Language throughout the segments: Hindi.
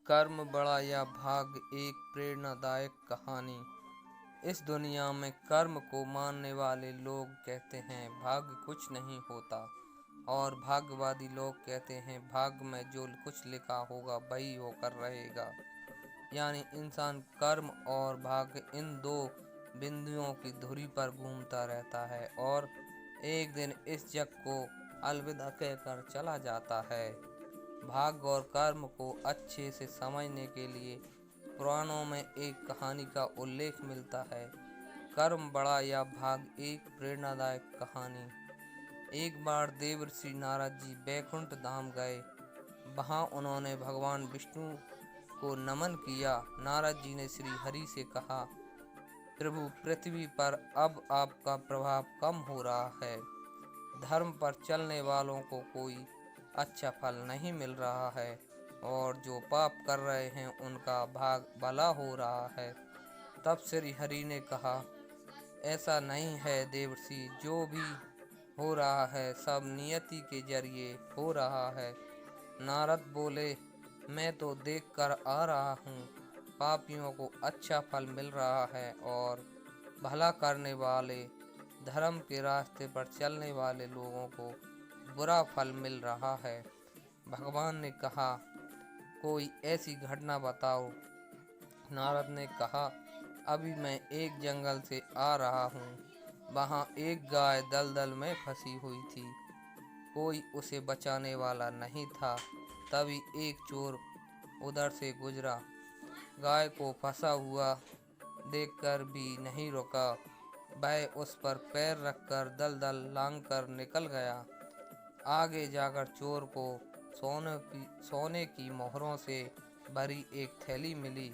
कर्म बड़ा या भाग्य, एक प्रेरणादायक कहानी। इस दुनिया में कर्म को मानने वाले लोग कहते हैं भाग्य कुछ नहीं होता, और भाग्यवादी लोग कहते हैं भाग्य में जो कुछ लिखा होगा वही होकर रहेगा। यानी इंसान कर्म और भाग्य इन दो बिंदुओं की धुरी पर घूमता रहता है और एक दिन इस जग को अलविदा कहकर चला जाता है। भाग्य और कर्म को अच्छे से समझने के लिए पुराणों में एक कहानी का उल्लेख मिलता है। कर्म बड़ा या भाग्य, एक प्रेरणादायक कहानी। एक बार देवर्षि नारद जी बैकुंठ धाम गए। वहाँ उन्होंने भगवान विष्णु को नमन किया। नारद जी ने श्री हरि से कहा, प्रभु, पृथ्वी पर अब आपका प्रभाव कम हो रहा है। धर्म पर चलने वालों को कोई अच्छा फल नहीं मिल रहा है और जो पाप कर रहे हैं उनका भाग भला हो रहा है। तब श्री हरि ने कहा, ऐसा नहीं है देवर्षि, जो भी हो रहा है सब नियति के जरिए हो रहा है। नारद बोले, मैं तो देख कर आ रहा हूँ, पापियों को अच्छा फल मिल रहा है और भला करने वाले, धर्म के रास्ते पर चलने वाले लोगों को बुरा फल मिल रहा है। भगवान ने कहा, कोई ऐसी घटना बताओ। नारद ने कहा, अभी मैं एक जंगल से आ रहा हूँ। वहाँ एक गाय दलदल में फंसी हुई थी। कोई उसे बचाने वाला नहीं था। तभी एक चोर उधर से गुजरा। गाय को फंसा हुआ देखकर भी नहीं रुका। वह उस पर पैर रखकर दलदल लांघकर निकल गया। आगे जाकर चोर को सोने की मोहरों से भरी एक थैली मिली।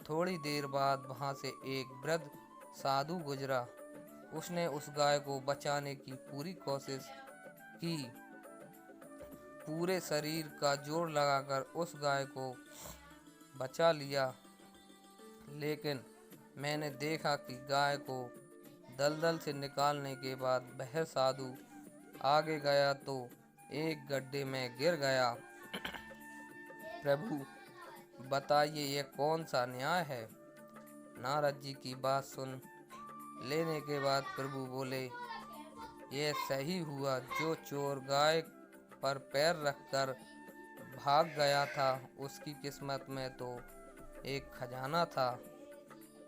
थोड़ी देर बाद वहां से एक वृद्ध साधु गुजरा। उसने उस गाय को बचाने की पूरी कोशिश की। पूरे शरीर का जोर लगाकर उस गाय को बचा लिया, लेकिन मैंने देखा कि गाय को दलदल से निकालने के बाद वह साधु आगे गया तो एक गड्ढे में गिर गया। प्रभु, बताइए यह कौन सा न्याय है। नारद जी की बात सुन लेने के बाद प्रभु बोले, यह सही हुआ। जो चोर गाय पर पैर रखकर भाग गया था उसकी किस्मत में तो एक खजाना था,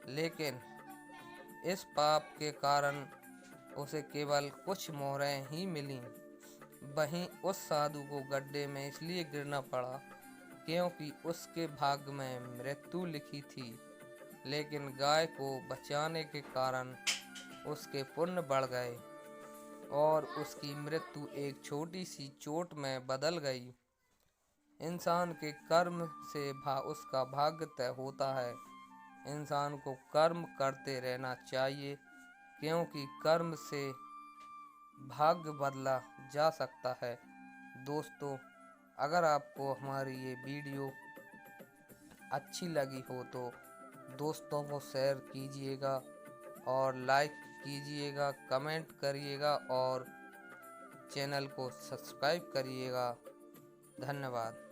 लेकिन इस पाप के कारण उसे केवल कुछ मोहरें ही मिली। वहीं उस साधु को गड्ढे में इसलिए गिरना पड़ा क्योंकि उसके भाग्य में मृत्यु लिखी थी, लेकिन गाय को बचाने के कारण उसके पुण्य बढ़ गए और उसकी मृत्यु एक छोटी सी चोट में बदल गई। इंसान के कर्म से उसका भाग्य तय होता है। इंसान को कर्म करते रहना चाहिए, क्योंकि कर्म से भाग्य बदला जा सकता है। दोस्तों, अगर आपको हमारी ये वीडियो अच्छी लगी हो तो दोस्तों को शेयर कीजिएगा और लाइक कीजिएगा, कमेंट करिएगा और चैनल को सब्सक्राइब करिएगा। धन्यवाद।